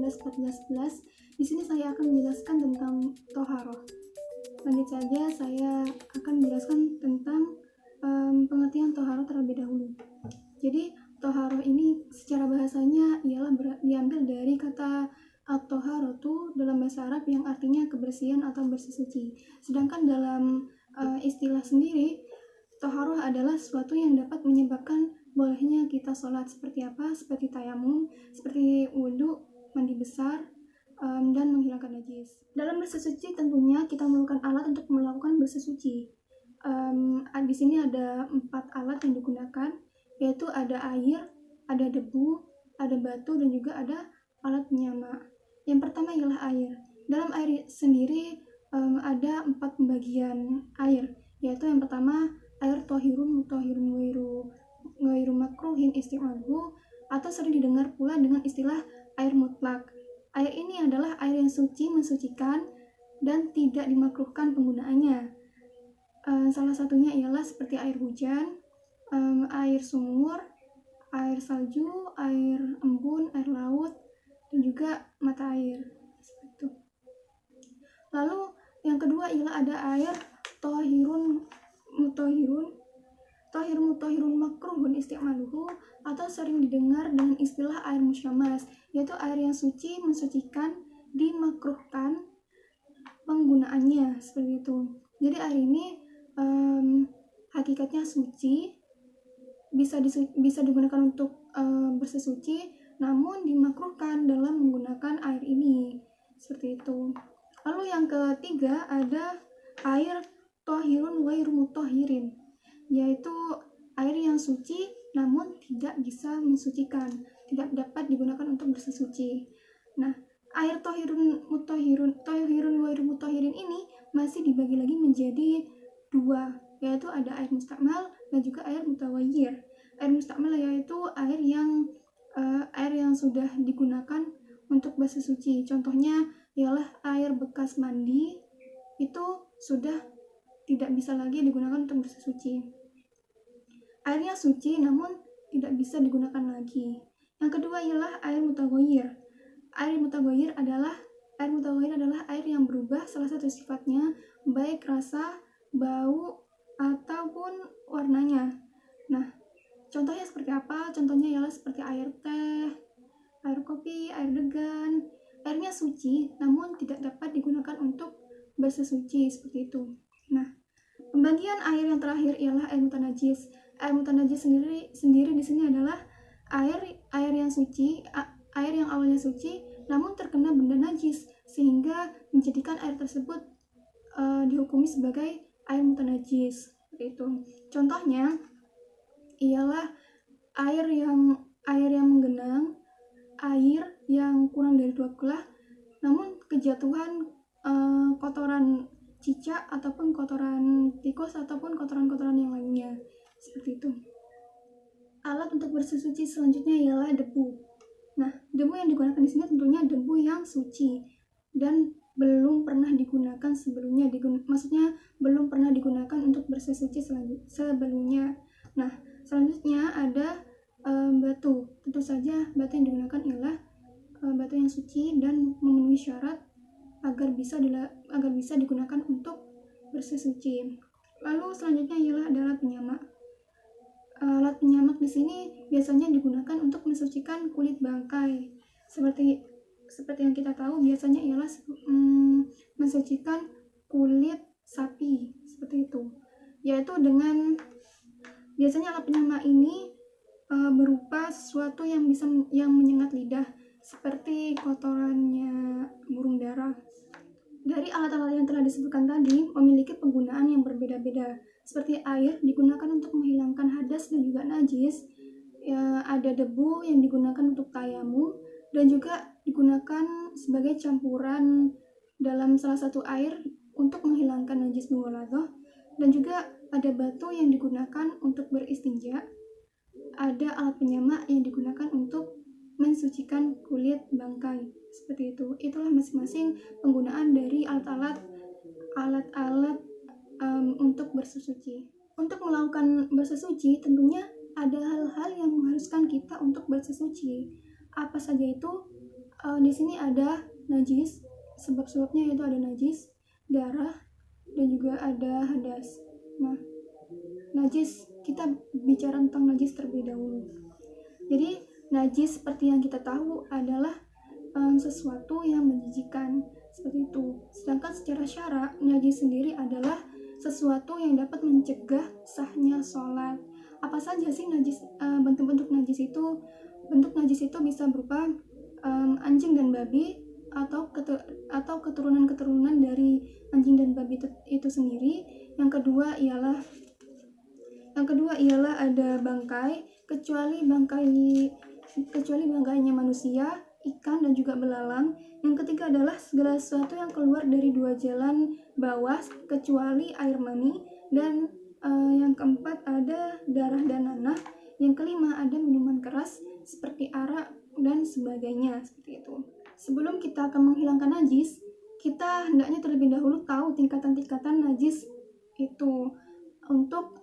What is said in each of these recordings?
11-14-11. Di sini saya akan menjelaskan tentang toharoh. Lanjut saja, saya akan menjelaskan tentang pengertian toharoh terlebih dahulu. Jadi toharoh ini secara bahasanya ialah diambil dari kata at-toharatu dalam bahasa Arab yang artinya kebersihan atau bersesuci. Sedangkan dalam istilah sendiri, toharoh adalah sesuatu yang dapat menyebabkan bolehnya kita sholat seperti apa? Seperti tayamum, seperti wudhu, mandi besar, dan menghilangkan najis. Dalam bersesuci tentunya kita memerlukan alat untuk melakukan bersesuci. Di sini ada 4 alat yang digunakan, yaitu ada air, ada debu, ada batu, dan juga ada alat penyama. Yang pertama ialah air. Dalam air sendiri ada 4 pembagian air, yaitu yang pertama air tohirun, mutahirun, ghairu makruhin isti'maluhu, atau sering didengar pula dengan istilah air mutlak. Air ini adalah air yang suci, mensucikan, dan tidak dimakruhkan penggunaannya. Salah satunya ialah seperti air hujan, air sumur, air salju, air embun, air laut, dan juga mata air. Seperti itu. Lalu yang kedua ialah ada air tohirun mutahirun makruhun isti'maluhu, atau sering didengar dengan istilah air musyamas, yaitu air yang suci, mensucikan, dimakruhkan penggunaannya. Seperti itu. Jadi air ini hakikatnya suci, bisa digunakan untuk bersesuci, namun dimakruhkan dalam menggunakan air ini. Seperti itu. Lalu yang ketiga ada air tohirun ghairu mutahhirin, yaitu air yang suci namun tidak bisa mensucikan, tidak dapat digunakan untuk bersesuci. Nah, air tohirun ghairu mutahhirin ini masih dibagi lagi menjadi 2, yaitu ada air mustakmal dan juga air mutawayir. Air mustakmal yaitu air yang sudah digunakan untuk bersesuci. Contohnya ialah air bekas mandi, itu sudah tidak bisa lagi digunakan untuk bersesuci. Airnya suci namun tidak bisa digunakan lagi. Yang kedua ialah air mutaghayyir. Air mutaghayyir adalah air yang berubah salah satu sifatnya, baik rasa, bau, ataupun warnanya. Nah, contohnya seperti apa? Contohnya ialah seperti air teh, air kopi, air degan. Airnya suci namun tidak dapat digunakan untuk bersesuci, seperti itu. Nah, pembagian air yang terakhir ialah air mutanajis. Air mutanajis sendiri di sini adalah air yang suci, air yang awalnya suci namun terkena benda najis sehingga menjadikan air tersebut dihukumi sebagai air mutanajis. Itu. Contohnya ialah air yang menggenang, air yang kurang dari 2 gelas namun kejatuhan kotoran cicak ataupun kotoran tikus ataupun kotoran-kotoran yang lainnya. Seperti itu. Alat untuk bersesuci selanjutnya ialah debu. Nah, debu yang digunakan di sini tentunya debu yang suci dan belum pernah digunakan sebelumnya. Maksudnya belum pernah digunakan untuk bersesuci sebelumnya. Nah, selanjutnya ada batu. Tentu saja batu yang digunakan ialah batu yang suci dan memenuhi syarat agar bisa digunakan untuk bersesuci. Lalu selanjutnya ialah ada alat penyamak. Alat penyamak di sini biasanya digunakan untuk mensucikan kulit bangkai. Seperti yang kita tahu biasanya ialah mensucikan kulit sapi, seperti itu. Yaitu dengan biasanya alat penyamak ini berupa sesuatu yang menyengat lidah, seperti kotorannya burung dara. Dari alat-alat yang telah disebutkan tadi memiliki penggunaan yang berbeda-beda. Seperti air digunakan untuk menghilangkan hadas dan juga najis, ada debu yang digunakan untuk tayamum dan juga digunakan sebagai campuran dalam salah satu air untuk menghilangkan najis mughalathah, dan juga ada batu yang digunakan untuk beristinja, ada alat penyamak yang digunakan untuk mensucikan kulit bangkai. Seperti itu. Itulah masing-masing penggunaan dari alat-alat untuk bersesuci. Untuk melakukan bersesuci tentunya ada hal-hal yang mengharuskan kita untuk bersesuci. Apa saja itu? Di sini ada najis, sebab-sebabnya yaitu ada najis, darah, dan juga ada hadas. Nah, najis, kita bicara tentang najis terlebih dahulu. Jadi najis seperti yang kita tahu adalah sesuatu yang menjijikan, seperti itu. Sedangkan secara syara, najis sendiri adalah sesuatu yang dapat mencegah sahnya sholat. Apa saja sih najis? Bentuk-bentuk najis itu? Bentuk najis itu bisa berupa anjing dan babi, atau keturunan-keturunan dari anjing dan babi itu sendiri. Yang kedua ialah ada bangkai, kecuali bangkainya manusia, ikan, dan juga belalang. Yang ketiga adalah segala sesuatu yang keluar dari dua jalan bawah kecuali air mani. Dan yang keempat ada darah dan nanah. Yang kelima ada minuman keras seperti arak dan sebagainya, seperti itu. Sebelum kita akan menghilangkan najis, kita hendaknya terlebih dahulu tahu tingkatan-tingkatan najis itu, untuk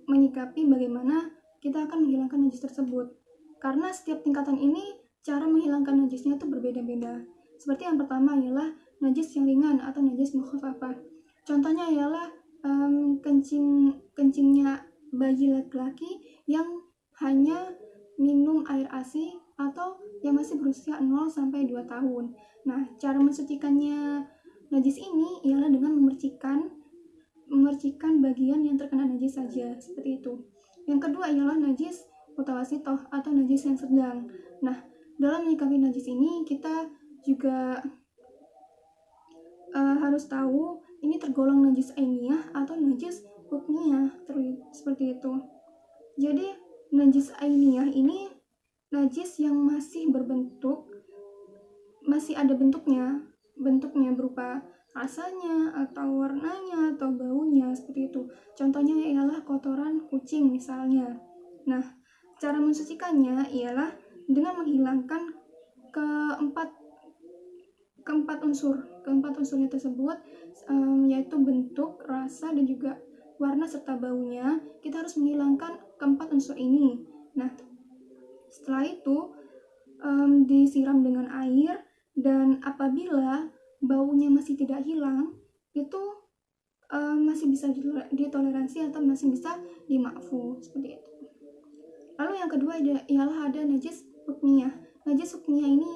menyikapi bagaimana kita akan menghilangkan najis tersebut. Karena setiap tingkatan ini cara menghilangkan najisnya itu berbeda-beda. Seperti yang pertama ialah najis yang ringan atau najis mukhafafah. Contohnya ialah kencingnya bayi laki-laki yang hanya minum air ASI atau yang masih berusia 0 sampai 2 tahun. Nah, cara mensucikannya najis ini ialah dengan memercikan bagian yang terkena najis saja, seperti itu. Yang kedua ialah najis mutawasitoh atau najis yang sedang. Nah, dalam menyikapi najis ini kita juga harus tahu ini tergolong najis ainiyah atau najis hukmiyah, seperti itu. Jadi najis ainiyah ini najis yang masih ada bentuknya berupa rasanya atau warnanya atau baunya, seperti itu. Contohnya ialah kotoran kucing misalnya. Nah, cara mensucikannya ialah dengan menghilangkan keempat unsurnya tersebut, yaitu bentuk, rasa, dan juga warna serta baunya. Kita harus menghilangkan keempat unsur ini. Nah, setelah itu disiram dengan air, dan apabila baunya masih tidak hilang, itu masih bisa ditoleransi atau masih bisa dimaafkan, seperti itu. Lalu yang kedua ialah ada najis hukmiyah. Najis hukmiyah ini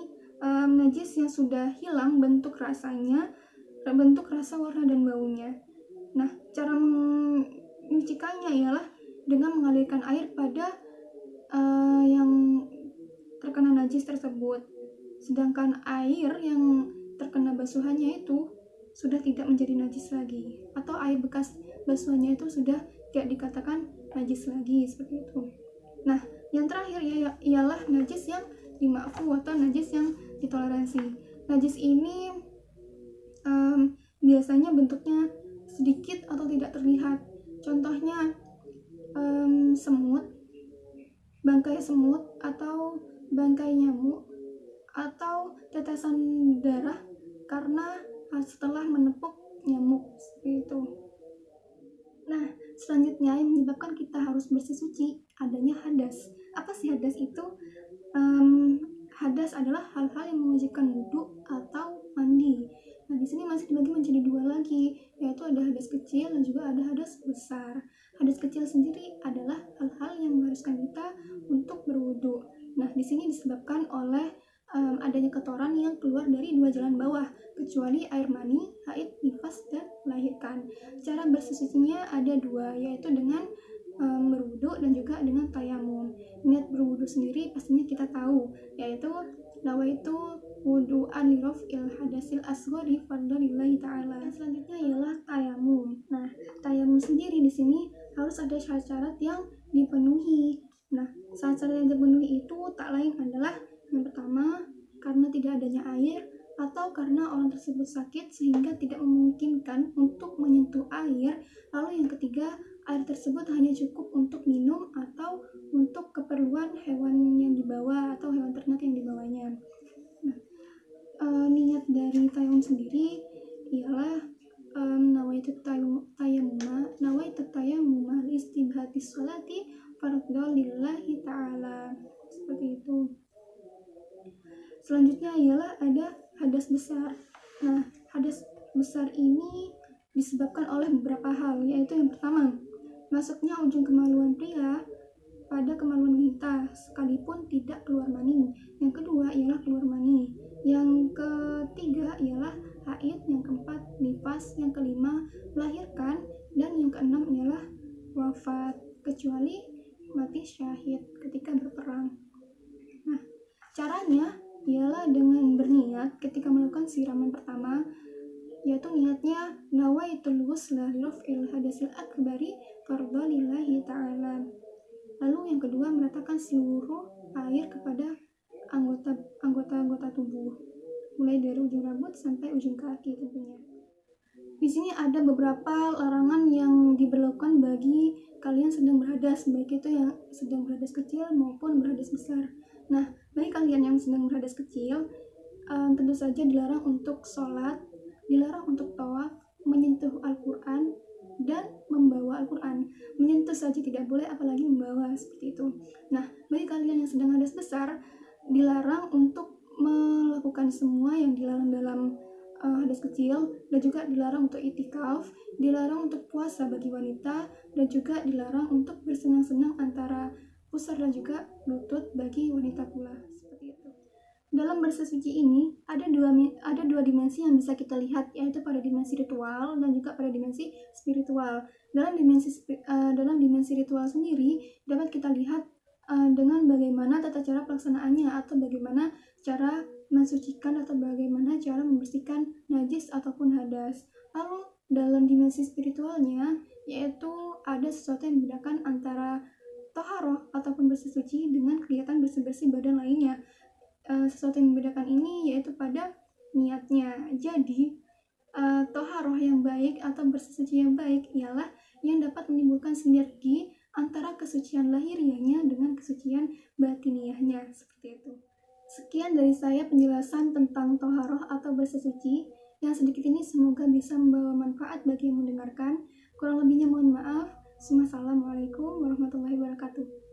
najis yang sudah hilang bentuk rasa, warna, dan baunya. Nah, cara menyucikannya ialah dengan mengalirkan air pada yang terkena najis tersebut. Sedangkan air yang terkena basuhannya itu sudah tidak menjadi najis lagi, atau air bekas basuhannya itu sudah tidak dikatakan najis lagi, seperti itu. Nah, yang terakhir ialah najis yang dima'fu atau najis yang ditoleransi. Najis ini biasanya bentuknya sedikit atau tidak terlihat. Contohnya semut, bangkai semut atau bangkai nyamuk, atau tetesan darah karena setelah menepuk nyamuk, seperti itu. Nah, selanjutnya yang menyebabkan kita harus bersih suci adanya hadas. Apa sih hadas itu? Hadas adalah hal-hal yang mewajibkan wudhu atau mandi. Nah, di sini masih dibagi menjadi dua lagi, yaitu ada hadas kecil dan juga ada hadas besar. Hadas kecil sendiri adalah hal-hal yang mengharuskan kita untuk berwudhu. Nah, di sini disebabkan oleh adanya kotoran yang keluar dari dua jalan bawah, kecuali air mani, haid, nifas, dan melahirkan. Cara bersucinya ada dua, yaitu dengan berwudu dan juga dengan tayamum. Niat berwudu sendiri pastinya kita tahu, yaitu nawaitu wudu'an li raf'il hadasil asghari fardhalillahi ta'ala. Selanjutnya ialah tayamum. Nah, tayamum sendiri di sini harus ada syarat-syarat yang dipenuhi. Nah, syarat-syarat yang dipenuhi itu tak lain adalah yang pertama, karena tidak adanya air, atau karena orang tersebut sakit sehingga tidak memungkinkan untuk menyentuh air. Lalu yang ketiga, air tersebut hanya cukup untuk minum atau untuk keperluan hewan yang dibawa atau hewan ternak yang dibawanya. Nah, niat dari tayamum sendiri ialah nawaitu tayammuma istibhati sholati fardhu lillahi ta'ala, seperti itu. Selanjutnya ialah ada hadas besar. Nah, hadas besar ini disebabkan oleh beberapa hal, yaitu yang pertama, masuknya ujung kemaluan pria pada kemaluan wanita sekalipun tidak keluar mani. Yang kedua ialah keluar mani. Yang ketiga ialah haid. Yang keempat nifas. Yang kelima melahirkan. Dan yang keenam ialah wafat, kecuali mati syahid ketika berperang. Nah, caranya ialah dengan berniat ketika melakukan siraman pertama, yaitu niatnya nawaitul ghusla li raf'il hadasil akbari fardhu lillahi ta'ala. Lalu yang kedua, meratakan seluruh air kepada anggota-anggota tubuh, mulai dari ujung rambut sampai ujung kaki tentunya. Di sini ada beberapa larangan yang diberlakukan bagi kalian sedang berhadas, baik itu yang sedang berhadas kecil maupun berhadas besar. Nah, bagi kalian yang sedang berhadas kecil, tentu saja dilarang untuk sholat, dilarang untuk tawaf, menyentuh Al-Quran, dan membawa Al-Quran. Menyentuh saja tidak boleh, apalagi membawa, seperti itu. Nah, bagi kalian yang sedang hadas besar, dilarang untuk melakukan semua yang dilarang dalam hadas kecil, dan juga dilarang untuk itikaf, dilarang untuk puasa bagi wanita, dan juga dilarang untuk bersenang-senang antara pusar dan juga lutut bagi wanita pula, seperti itu. Dalam bersesuci ini ada dua dimensi yang bisa kita lihat, yaitu pada dimensi ritual dan juga pada dimensi spiritual. Dalam dimensi ritual sendiri dapat kita lihat dengan bagaimana tata cara pelaksanaannya, atau bagaimana cara mensucikan atau bagaimana cara membersihkan najis ataupun hadas. Lalu dalam dimensi spiritualnya, yaitu ada sesuatu yang membedakan antara toharoh ataupun bersesuci dengan kegiatan bersih-bersih badan lainnya. Sesuatu yang membedakan ini yaitu pada niatnya. Jadi toharoh yang baik atau bersesuci yang baik ialah yang dapat menimbulkan sinergi antara kesucian lahiriahnya dengan kesucian batiniahnya, seperti itu. Sekian dari saya penjelasan tentang toharoh atau bersesuci. Yang sedikit ini semoga bisa membawa manfaat bagi yang mendengarkan. Kurang lebihnya mohon maaf. Assalamualaikum warahmatullahi wabarakatuh.